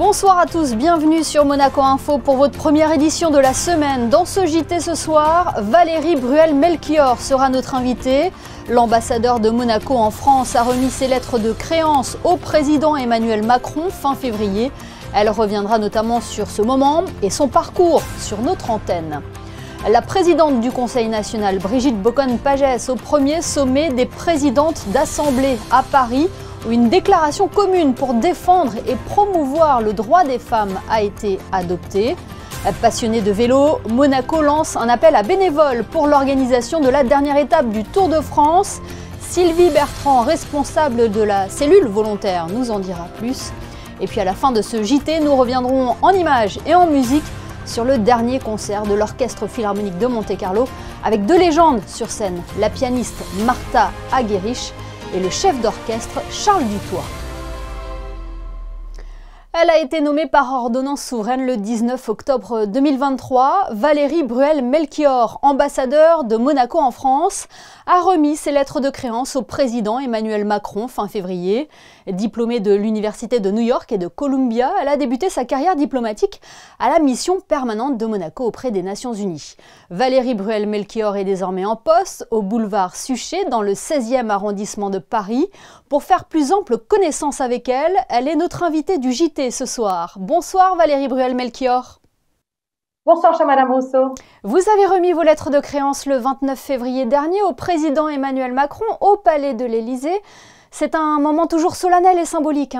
Bonsoir à tous, bienvenue sur Monaco Info pour votre première édition de la semaine. Dans ce JT ce soir, Valérie Bruel-Melchior sera notre invitée. L'ambassadeur de Monaco en France a remis ses lettres de créance au président Emmanuel Macron fin février. Elle reviendra notamment sur ce moment et son parcours sur notre antenne. La présidente du Conseil national, Brigitte Boccon-Pagès, au premier sommet des présidentes d'Assemblée à Paris, où une déclaration commune pour défendre et promouvoir le droit des femmes a été adoptée. Passionnée de vélo, Monaco lance un appel à bénévoles pour l'organisation de la dernière étape du Tour de France. Sylvie Bertrand, responsable de la cellule volontaire, nous en dira plus. Et puis à la fin de ce JT, nous reviendrons en images et en musique sur le dernier concert de l'Orchestre Philharmonique de Monte-Carlo avec deux légendes sur scène, la pianiste Martha Argerich et le chef d'orchestre Charles Dutoit. Elle a été nommée par ordonnance souveraine le 19 octobre 2023. Valérie Bruel-Melchior, ambassadeur de Monaco en France, a remis ses lettres de créance au président Emmanuel Macron fin février. Diplômée de l'Université de New York et de Columbia, elle a débuté sa carrière diplomatique à la mission permanente de Monaco auprès des Nations Unies. Valérie Bruel-Melchior est désormais en poste au boulevard Suchet dans le 16e arrondissement de Paris. Pour faire plus ample connaissance avec elle, elle est notre invitée du JT ce soir. Bonsoir Valérie Bruel-Melchior. Bonsoir, chère Madame Rousseau. Vous avez remis vos lettres de créance le 29 février dernier au président Emmanuel Macron au Palais de l'Élysée. C'est un moment toujours solennel et symbolique.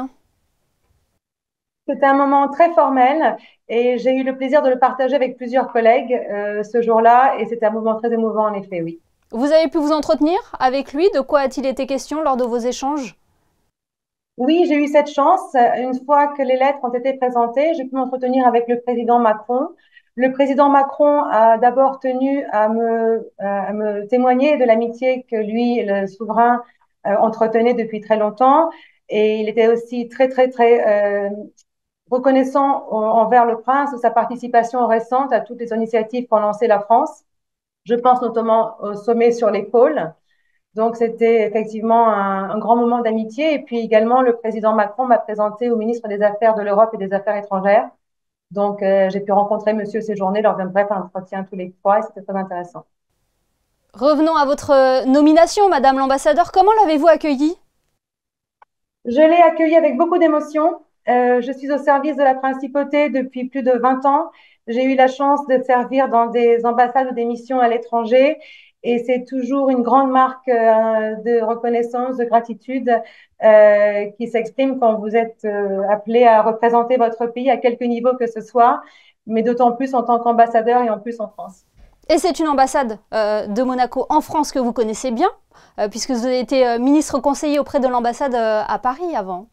C'était un moment très formel et j'ai eu le plaisir de le partager avec plusieurs collègues ce jour-là et c'était un moment très émouvant en effet, oui. Vous avez pu vous entretenir avec lui? De quoi a-t-il été question lors de vos échanges? Oui, j'ai eu cette chance. Une fois que les lettres ont été présentées, j'ai pu m'entretenir avec le président Macron. Le président Macron a d'abord tenu à me témoigner de l'amitié que lui, le souverain, entretenait depuis très longtemps. Et il était aussi très reconnaissant envers le prince de sa participation récente à toutes les initiatives qu'ont lancées la France. Je pense notamment au sommet sur les pôles. Donc, c'était effectivement un grand moment d'amitié. Et puis également, le président Macron m'a présenté au ministre des Affaires de l'Europe et des Affaires étrangères. Donc, j'ai pu rencontrer monsieur ces journées lors d'un bref entretien tous les trois et c'était très intéressant. Revenons à votre nomination, Madame l'ambassadeur. Comment l'avez-vous accueillie? Je l'ai accueillie avec beaucoup d'émotion. Je suis au service de la principauté depuis plus de 20 ans. J'ai eu la chance de servir dans des ambassades ou des missions à l'étranger. Et c'est toujours une grande marque de reconnaissance, de gratitude qui s'exprime quand vous êtes appelé à représenter votre pays à quelque niveau que ce soit, mais d'autant plus en tant qu'ambassadeur et en plus en France. Et c'est une ambassade de Monaco en France que vous connaissez bien, puisque vous avez été ministre conseiller auprès de l'ambassade à Paris avant.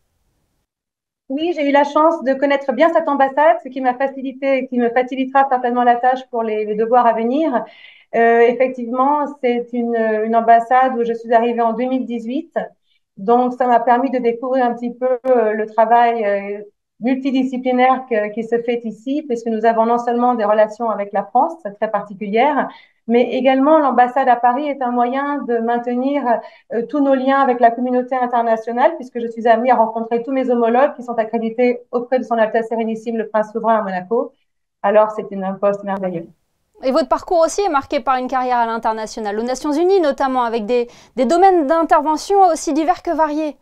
Oui, j'ai eu la chance de connaître bien cette ambassade, ce qui m'a facilité, qui me facilitera certainement la tâche pour les devoirs à venir. Effectivement, c'est une ambassade où je suis arrivée en 2018. Donc, ça m'a permis de découvrir un petit peu le travail multidisciplinaire qui se fait ici, puisque nous avons non seulement des relations avec la France, très particulières, mais également l'ambassade à Paris est un moyen de maintenir tous nos liens avec la communauté internationale, puisque je suis amenée à rencontrer tous mes homologues qui sont accrédités auprès de son Altesse Sérénissime, le Prince souverain à Monaco. Alors, c'est un poste merveilleux. Et votre parcours aussi est marqué par une carrière à l'international, aux Nations Unies notamment, avec des domaines d'intervention aussi divers que variés.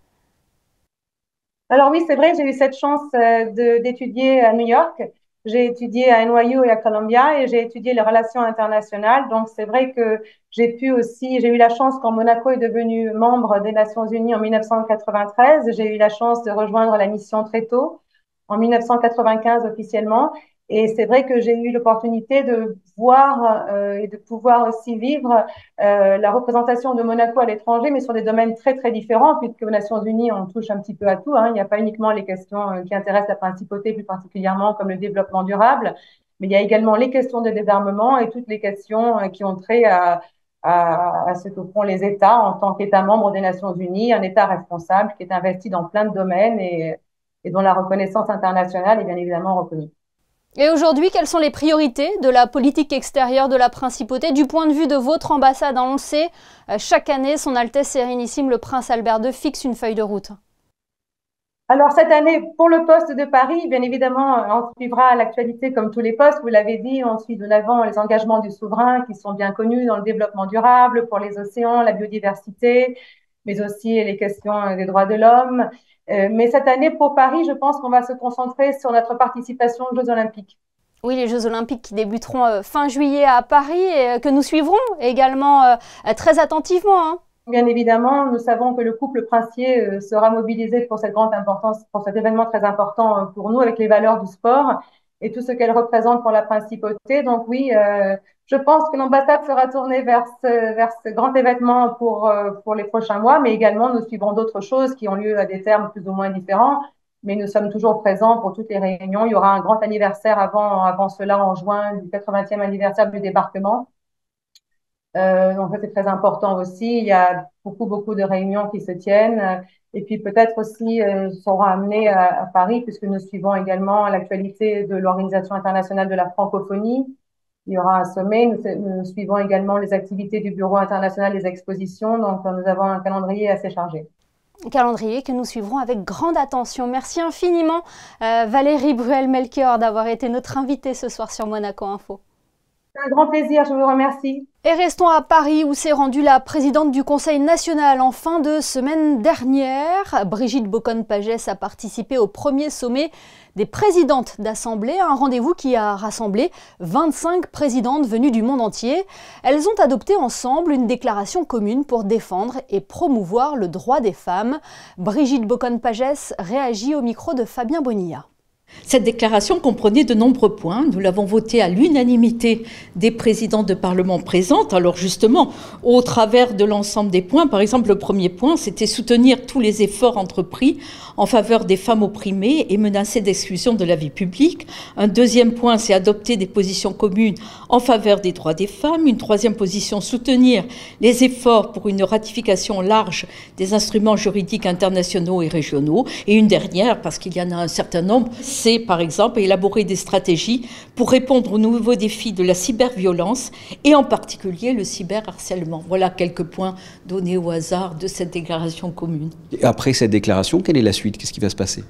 Alors oui, c'est vrai, j'ai eu cette chance d'étudier à New York. J'ai étudié à NYU et à Columbia et j'ai étudié les relations internationales. Donc c'est vrai que j'ai eu la chance quand Monaco est devenu membre des Nations Unies en 1993. J'ai eu la chance de rejoindre la mission très tôt, en 1995 officiellement. Et c'est vrai que j'ai eu l'opportunité de voir et de pouvoir aussi vivre la représentation de Monaco à l'étranger, mais sur des domaines très différents, puisque aux Nations Unies, on touche un petit peu à tout. Il n'y a pas uniquement les questions qui intéressent la principauté plus particulièrement, comme le développement durable, mais il y a également les questions de désarmement et toutes les questions qui ont trait à ce que font les États en tant qu'État membre des Nations Unies, un État responsable qui est investi dans plein de domaines et dont la reconnaissance internationale est bien évidemment reconnue. Et aujourd'hui, quelles sont les priorités de la politique extérieure de la Principauté du point de vue de votre ambassade? On le sait, chaque année, Son Altesse Sérénissime, le Prince Albert II, fixe une feuille de route. Alors, cette année, pour le poste de Paris, bien évidemment, on suivra l'actualité comme tous les postes. Vous l'avez dit, on suit de l'avant les engagements du souverain qui sont bien connus dans le développement durable, pour les océans, la biodiversité, mais aussi les questions des droits de l'homme. Mais cette année, pour Paris, je pense qu'on va se concentrer sur notre participation aux Jeux Olympiques. Oui, les Jeux Olympiques qui débuteront fin juillet à Paris et que nous suivrons également très attentivement, hein. Bien évidemment, nous savons que le couple princier sera mobilisé pour cette grande importance, pour cet événement très important pour nous, avec les valeurs du sport et tout ce qu'elle représente pour la principauté. Donc oui, je pense que l'ambassade sera tournée vers ce grand événement pour les prochains mois, mais également nous suivrons d'autres choses qui ont lieu à des termes plus ou moins différents. Mais nous sommes toujours présents pour toutes les réunions. Il y aura un grand anniversaire avant cela, en juin, du 80e anniversaire du débarquement. Donc ça, c'est très important aussi. Il y a beaucoup de réunions qui se tiennent. Et puis peut-être aussi seront amenés à Paris, puisque nous suivons également l'actualité de l'Organisation internationale de la francophonie. Il y aura un sommet. Nous suivons également les activités du Bureau international des expositions. Donc nous avons un calendrier assez chargé. Calendrier que nous suivrons avec grande attention. Merci infiniment Valérie Bruel-Melchior d'avoir été notre invitée ce soir sur Monaco Info. C'est un grand plaisir, je vous remercie. Et restons à Paris où s'est rendue la présidente du Conseil national en fin de semaine dernière. Brigitte Boccon-Pagès a participé au premier sommet des présidentes d'assemblée, un rendez-vous qui a rassemblé 25 présidentes venues du monde entier. Elles ont adopté ensemble une déclaration commune pour défendre et promouvoir le droit des femmes. Brigitte Boccon-Pagès réagit au micro de Fabien Bonilla. Cette déclaration comprenait de nombreux points. Nous l'avons votée à l'unanimité des présidents de Parlement présentes. Alors justement, au travers de l'ensemble des points, par exemple, le premier point, c'était soutenir tous les efforts entrepris en faveur des femmes opprimées et menacées d'exclusion de la vie publique. Un deuxième point, c'est adopter des positions communes en faveur des droits des femmes. Une troisième position, soutenir les efforts pour une ratification large des instruments juridiques internationaux et régionaux. Et une dernière, parce qu'il y en a un certain nombre, c'est par exemple élaborer des stratégies pour répondre aux nouveaux défis de la cyberviolence et en particulier le cyberharcèlement. Voilà quelques points donnés au hasard de cette déclaration commune. Et après cette déclaration, quelle est la suite? Qu'est-ce qui va se passer?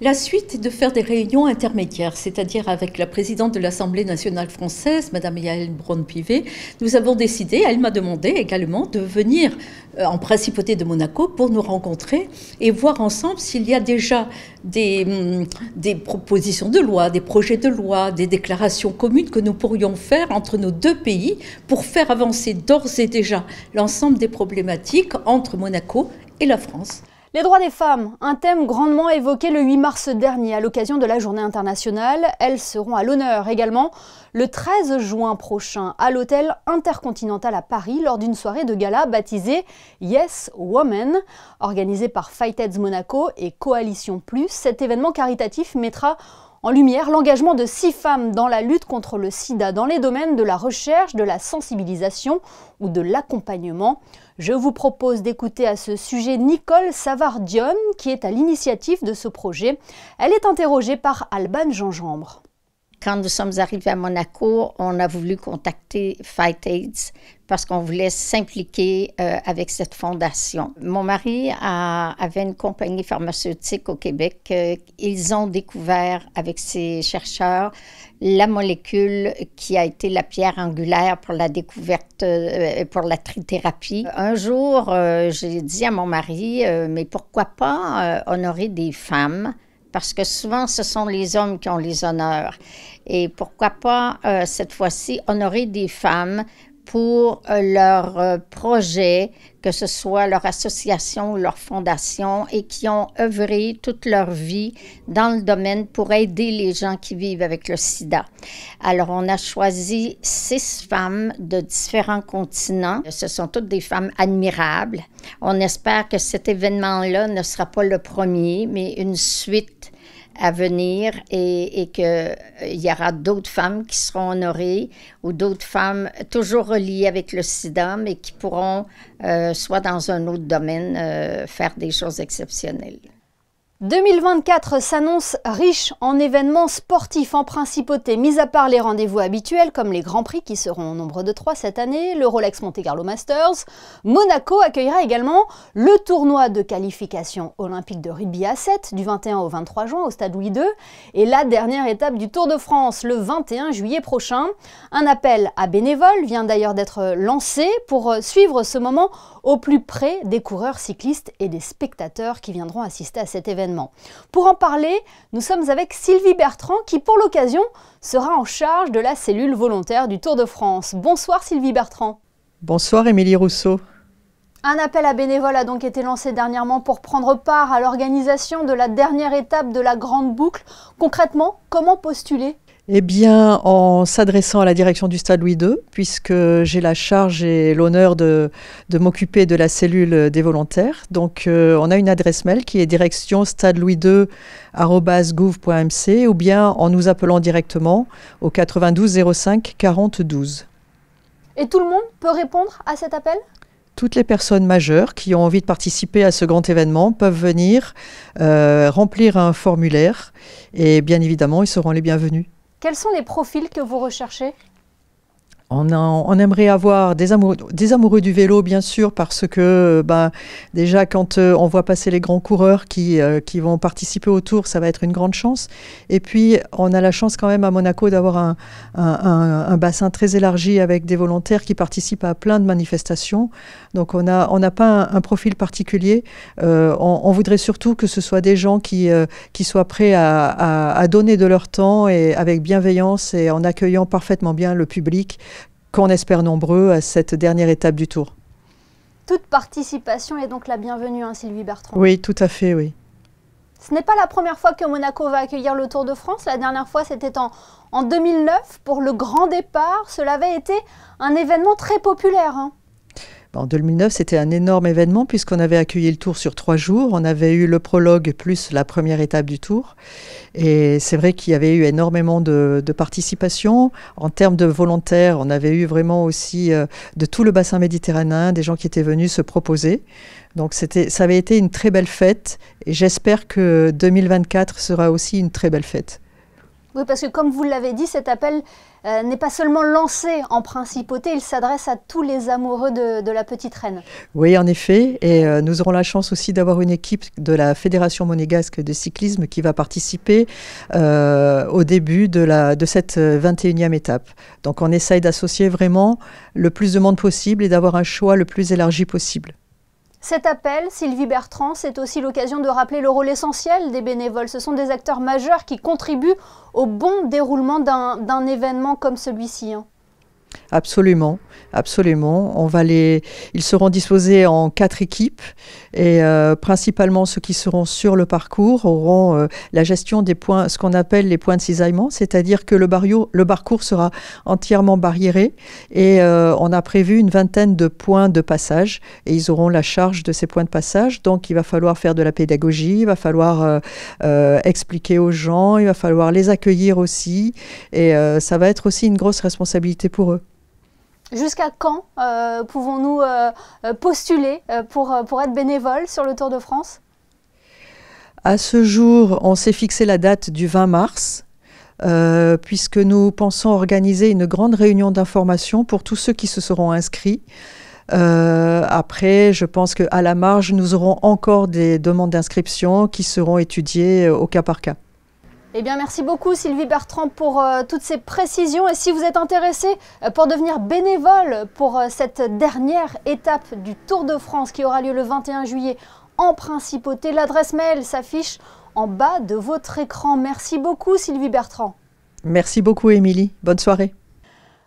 La suite est de faire des réunions intermédiaires, c'est-à-dire avec la présidente de l'Assemblée nationale française, Madame Yaël Braun-Pivet. Nous avons décidé, elle m'a demandé également de venir en principauté de Monaco pour nous rencontrer et voir ensemble s'il y a déjà des propositions de loi, des projets de loi, des déclarations communes que nous pourrions faire entre nos deux pays pour faire avancer d'ores et déjà l'ensemble des problématiques entre Monaco et la France. Les droits des femmes, un thème grandement évoqué le 8 mars dernier à l'occasion de la Journée internationale. Elles seront à l'honneur également le 13 juin prochain à l'hôtel Intercontinental à Paris lors d'une soirée de gala baptisée Yes Women, organisée par Fight Aids Monaco et Coalition Plus. Cet événement caritatif mettra en lumière l'engagement de 6 femmes dans la lutte contre le sida dans les domaines de la recherche, de la sensibilisation ou de l'accompagnement. Je vous propose d'écouter à ce sujet Nicole Savard-Dionne qui est à l'initiative de ce projet. Elle est interrogée par Alban Gingembre. Quand nous sommes arrivés à Monaco, on a voulu contacter Fight AIDS parce qu'on voulait s'impliquer avec cette fondation. Mon mari avait une compagnie pharmaceutique au Québec. Ils ont découvert avec ces chercheurs la molécule qui a été la pierre angulaire pour la découverte, pour la trithérapie. Un jour, j'ai dit à mon mari, mais pourquoi pas honorer des femmes? Parce que souvent, ce sont les hommes qui ont les honneurs. Et pourquoi pas, cette fois-ci, honorer des femmes pour leur projet, que ce soit leur association ou leur fondation, et qui ont œuvré toute leur vie dans le domaine pour aider les gens qui vivent avec le sida. Alors, on a choisi 6 femmes de différents continents. Ce sont toutes des femmes admirables. On espère que cet événement-là ne sera pas le premier, mais une suite à venir et qu'il y aura d'autres femmes qui seront honorées ou d'autres femmes toujours reliées avec le sida, mais qui pourront, soit dans un autre domaine, faire des choses exceptionnelles. 2024 s'annonce riche en événements sportifs en principauté, mis à part les rendez-vous habituels comme les Grands Prix qui seront au nombre de 3 cette année, le Rolex Monte Carlo Masters. Monaco accueillera également le tournoi de qualification olympique de rugby à 7 du 21 au 23 juin au Stade Louis II et la dernière étape du Tour de France le 21 juillet prochain. Un appel à bénévoles vient d'ailleurs d'être lancé pour suivre ce moment au plus près des coureurs cyclistes et des spectateurs qui viendront assister à cet événement. Pour en parler, nous sommes avec Sylvie Bertrand qui, pour l'occasion, sera en charge de la cellule volontaire du Tour de France. Bonsoir Sylvie Bertrand. Bonsoir Émilie Rousseau. Un appel à bénévoles a donc été lancé dernièrement pour prendre part à l'organisation de la dernière étape de la Grande Boucle. Concrètement, comment postuler ? Eh bien, en s'adressant à la direction du Stade Louis II, puisque j'ai la charge et l'honneur de m'occuper de la cellule des volontaires. Donc, on a une adresse mail qui est direction stadelouis2@gouv.mc ou bien en nous appelant directement au 92 05 40 12. Et tout le monde peut répondre à cet appel ? Toutes les personnes majeures qui ont envie de participer à ce grand événement peuvent venir remplir un formulaire et bien évidemment, ils seront les bienvenus. Quels sont les profils que vous recherchez ? On aimerait avoir des amoureux du vélo, bien sûr, parce que déjà, quand on voit passer les grands coureurs qui vont participer au Tour, ça va être une grande chance. Et puis, on a la chance quand même à Monaco d'avoir un bassin très élargi avec des volontaires qui participent à plein de manifestations. Donc, on n'a pas un profil particulier. On voudrait surtout que ce soit des gens qui soient prêts à donner de leur temps et avec bienveillance et en accueillant parfaitement bien le public, qu'on espère nombreux à cette dernière étape du Tour. Toute participation est donc la bienvenue, hein, Sylvie Bertrand. Oui, tout à fait, oui. Ce n'est pas la première fois que Monaco va accueillir le Tour de France. La dernière fois, c'était en 2009 pour le grand départ. Cela avait été un événement très populaire, hein. En 2009, c'était un énorme événement puisqu'on avait accueilli le Tour sur 3 jours. On avait eu le prologue plus la première étape du Tour. Et c'est vrai qu'il y avait eu énormément de participation. En termes de volontaires, on avait eu vraiment aussi de tout le bassin méditerranéen, des gens qui étaient venus se proposer. Donc ça avait été une très belle fête et j'espère que 2024 sera aussi une très belle fête. Oui, parce que comme vous l'avez dit, cet appel n'est pas seulement lancé en principauté, il s'adresse à tous les amoureux de la petite reine. Oui, en effet, et nous aurons la chance aussi d'avoir une équipe de la Fédération monégasque de cyclisme qui va participer au début de cette 21e étape. Donc on essaye d'associer vraiment le plus de monde possible et d'avoir un choix le plus élargi possible. Cet appel, Sylvie Bertrand, c'est aussi l'occasion de rappeler le rôle essentiel des bénévoles. Ce sont des acteurs majeurs qui contribuent au bon déroulement d'un événement comme celui-ci, hein. Absolument, absolument. Ils seront disposés en 4 équipes et principalement ceux qui seront sur le parcours auront la gestion des points, ce qu'on appelle les points de cisaillement, c'est-à-dire que le parcours sera entièrement barriéré et on a prévu une vingtaine de points de passage et ils auront la charge de ces points de passage. Donc il va falloir faire de la pédagogie, il va falloir expliquer aux gens, il va falloir les accueillir aussi et ça va être aussi une grosse responsabilité pour eux. Jusqu'à quand pouvons-nous postuler pour être bénévole sur le Tour de France ? À ce jour, on s'est fixé la date du 20 mars, puisque nous pensons organiser une grande réunion d'information pour tous ceux qui se seront inscrits. Après, je pense qu'à la marge, nous aurons encore des demandes d'inscription qui seront étudiées au cas par cas. Eh bien, merci beaucoup Sylvie Bertrand pour toutes ces précisions. Et si vous êtes intéressé pour devenir bénévole pour cette dernière étape du Tour de France qui aura lieu le 21 juillet en principauté, l'adresse mail s'affiche en bas de votre écran. Merci beaucoup Sylvie Bertrand. Merci beaucoup Émilie. Bonne soirée.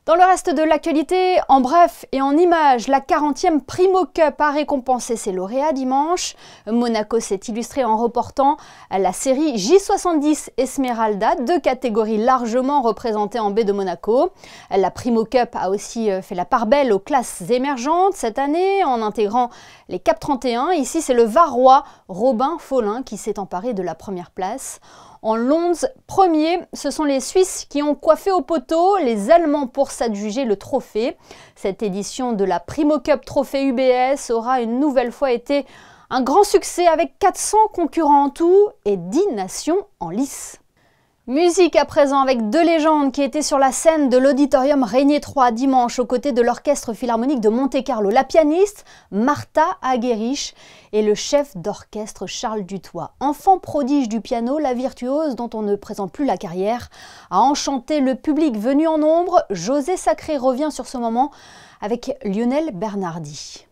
Dans le reste de l'actualité, en bref et en images, la 40e Primo Cup a récompensé ses lauréats dimanche. Monaco s'est illustré en reportant la série J70 Esmeralda, 2 catégories largement représentées en baie de Monaco. La Primo Cup a aussi fait la part belle aux classes émergentes cette année en intégrant les Cap 31. Ici, c'est le Varois Robin Follin qui s'est emparé de la première place. En l'11 premier, ce sont les Suisses qui ont coiffé au poteau, les Allemands pour s'adjuger le trophée. Cette édition de la Primo Cup Trophée UBS aura une nouvelle fois été Un grand succès avec 400 concurrents en tout et 10 nations en lice. Musique à présent avec deux légendes qui étaient sur la scène de l'auditorium Régnier 3 dimanche aux côtés de l'Orchestre Philharmonique de Monte-Carlo. La pianiste Martha Argerich et le chef d'orchestre Charles Dutoit. Enfant prodige du piano, la virtuose dont on ne présente plus la carrière a enchanté le public venu en nombre. José Sacré revient sur ce moment avec Lionel Bernardi.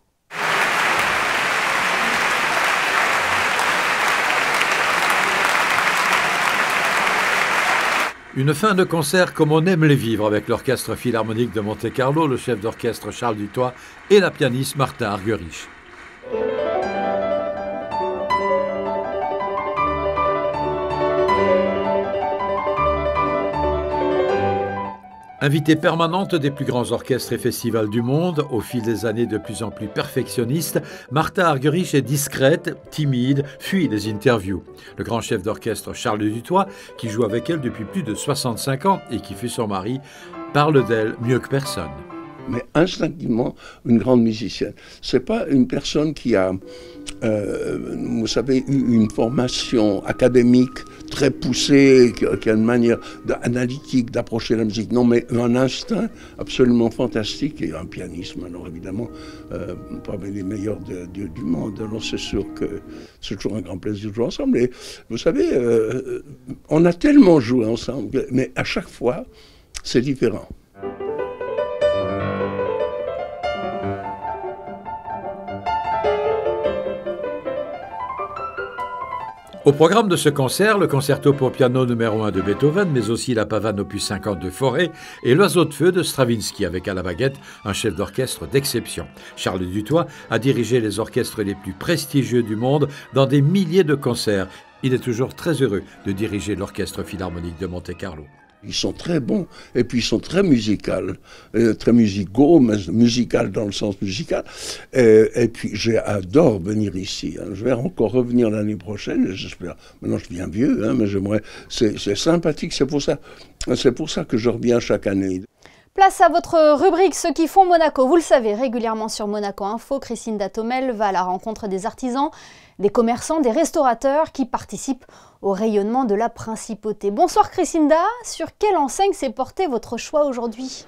Une fin de concert comme on aime les vivre avec l'Orchestre Philharmonique de Monte-Carlo, le chef d'orchestre Charles Dutoit et la pianiste Martha Argerich. Invitée permanente des plus grands orchestres et festivals du monde, au fil des années de plus en plus perfectionniste, Martha Argerich est discrète, timide, fuit les interviews. Le grand chef d'orchestre Charles Dutoit, qui joue avec elle depuis plus de 65 ans et qui fut son mari, parle d'elle mieux que personne. Mais instinctivement, une grande musicienne. C'est pas une personne qui a, vous savez, eu une formation académique très poussée, qui a une manière analytique d'approcher la musique. Non, mais un instinct absolument fantastique et un pianisme, alors évidemment, parmi les meilleurs du monde. Alors c'est sûr que c'est toujours un grand plaisir de jouer ensemble. Et vous savez, on a tellement joué ensemble, mais à chaque fois, c'est différent. Au programme de ce concert, le concerto pour piano numéro 1 de Beethoven, mais aussi la pavane opus 50 de Fauré et l'oiseau de feu de Stravinsky, avec à la baguette un chef d'orchestre d'exception. Charles Dutoit a dirigé les orchestres les plus prestigieux du monde dans des milliers de concerts. Il est toujours très heureux de diriger l'Orchestre Philharmonique de Monte-Carlo. Ils sont très bons et puis ils sont très musicaux, très musicaux, mais musical dans le sens musical. Et puis j'adore venir ici. Je vais encore revenir l'année prochaine, j'espère. Maintenant je deviens vieux, mais j'aimerais. C'est sympathique, c'est pour ça que je reviens chaque année. Place à votre rubrique Ceux qui font Monaco. Vous le savez, régulièrement sur Monaco Info, Christine Datomel va à la rencontre des artisans, des commerçants, des restaurateurs qui participent au rayonnement de la principauté. Bonsoir Christinda, sur quelle enseigne s'est porté votre choix aujourd'hui ?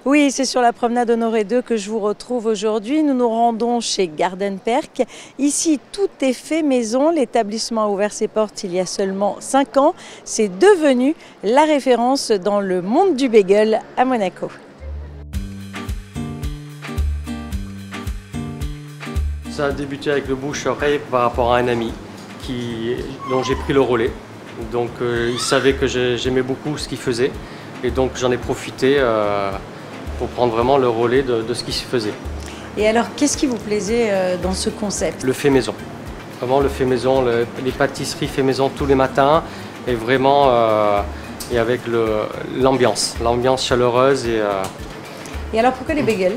Oui, c'est sur la promenade Honoré II que je vous retrouve aujourd'hui. Nous nous rendons chez Garden Perk. Ici, tout est fait maison. L'établissement a ouvert ses portes il y a seulement 5 ans. C'est devenu la référence dans le monde du bagel à Monaco. Ça a débuté avec le bouche-oreille par rapport à un ami dont j'ai pris le relais. Donc il savait que j'aimais beaucoup ce qu'il faisait et donc j'en ai profité pour prendre vraiment le relais de ce qui se faisait. Et alors, qu'est-ce qui vous plaisait dans ce concept ? Le fait maison. Vraiment le fait maison, les pâtisseries fait maison tous les matins et vraiment et avec l'ambiance chaleureuse. Et alors, pourquoi les bagels ?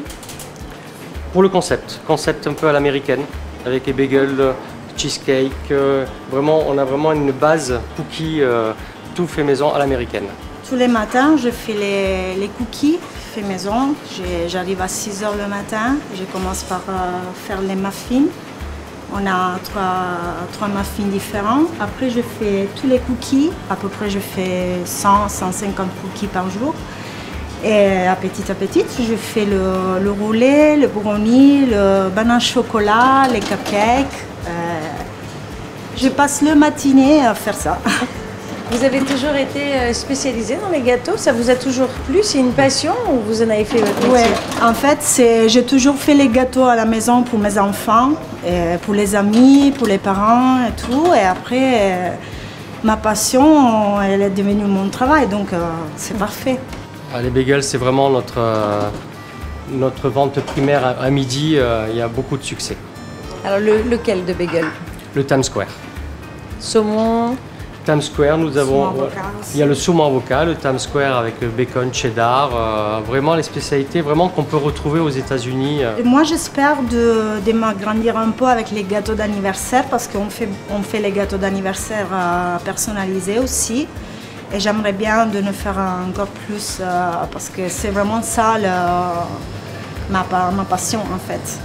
Pour le concept un peu à l'américaine, avec les bagels, cheesecake, vraiment, on a vraiment une base cookie, tout fait maison à l'américaine. Tous les matins, je fais les cookies fait maison. J'arrive à 6 h le matin, je commence par faire les muffins. On a trois muffins différents. Après, je fais tous les cookies, à peu près je fais 100-150 cookies par jour. Et à petit, je fais le roulé, le brownie, le banane chocolat, les cupcakes. Je passe le matinée à faire ça. Vous avez toujours été spécialisée dans les gâteaux? Ça vous a toujours plu? C'est une passion ou vous en avez fait votre métier? Oui, en fait, j'ai toujours fait les gâteaux à la maison pour mes enfants, et pour les amis, pour les parents et tout. Et après, ma passion, elle est devenue mon travail, donc c'est parfait. Les bagels, c'est vraiment notre vente primaire à midi. Il y a beaucoup de succès. Alors, lequel de bagel? Le Times Square. Saumon? Times Square, il y a le saumon avocat, le Times Square avec le bacon cheddar, vraiment les spécialités vraiment qu'on peut retrouver aux États-Unis. Moi, j'espère de m'agrandir un peu avec les gâteaux d'anniversaire parce qu'on fait les gâteaux d'anniversaire personnalisés aussi. Et j'aimerais bien de ne faire encore plus parce que c'est vraiment ça ma passion en fait.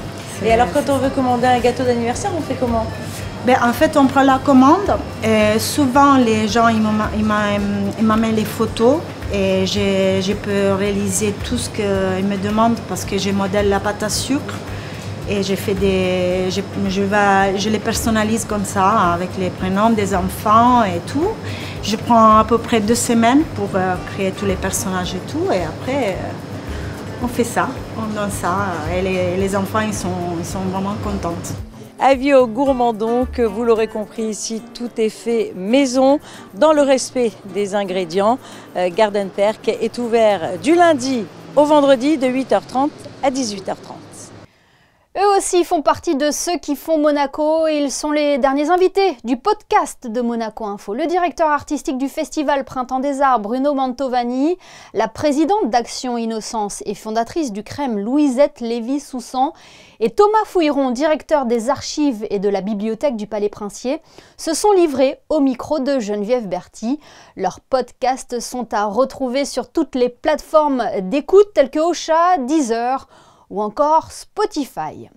Et alors quand on veut commander un gâteau d'anniversaire, on fait comment? En fait, on prend la commande. Et souvent, les gens ils m'amènent les photos et je peux réaliser tout ce qu'ils me demandent parce que je modèle la pâte à sucre et je les personnalise comme ça avec les prénoms des enfants et tout. Je prends à peu près 2 semaines pour créer tous les personnages et tout et après on fait ça, on donne ça et les enfants ils sont vraiment contents. Avis aux gourmands donc, vous l'aurez compris ici, tout est fait maison, dans le respect des ingrédients. Garden Perk est ouvert du lundi au vendredi de 8h30 à 18h30. Eux aussi font partie de ceux qui font Monaco et ils sont les derniers invités du podcast de Monaco Info. Le directeur artistique du festival Printemps des Arts, Bruno Mantovani, la présidente d'Action Innocence et fondatrice du Crème, Louisette Lévy-Soussan, et Thomas Fouilleron, directeur des archives et de la bibliothèque du Palais Princier, se sont livrés au micro de Geneviève Berthy. Leurs podcasts sont à retrouver sur toutes les plateformes d'écoute telles que Ocha, Deezer ou encore Spotify.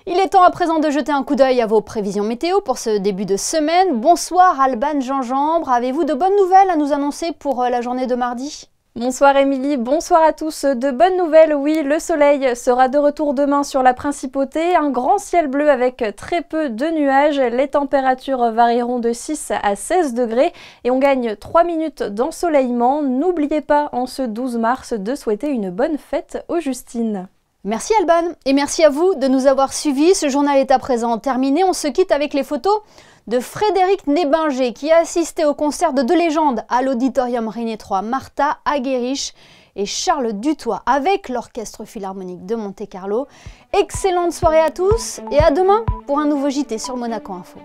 Il est temps à présent de jeter un coup d'œil à vos prévisions météo pour ce début de semaine. Bonsoir Alban Gingembre, avez-vous de bonnes nouvelles à nous annoncer pour la journée de mardi ? Bonsoir Émilie, bonsoir à tous. De bonnes nouvelles, oui, le soleil sera de retour demain sur la principauté. Un grand ciel bleu avec très peu de nuages. Les températures varieront de 6 à 16 degrés et on gagne 3 minutes d'ensoleillement. N'oubliez pas en ce 12 mars de souhaiter une bonne fête aux Justines. Merci Alban et merci à vous de nous avoir suivis. Ce journal est à présent terminé. On se quitte avec les photos de Frédéric Nébinger qui a assisté au concert de 2 légendes à l'Auditorium René III, Martha Aguerich et Charles Dutoit avec l'Orchestre Philharmonique de Monte-Carlo. Excellente soirée à tous et à demain pour un nouveau JT sur Monaco Info.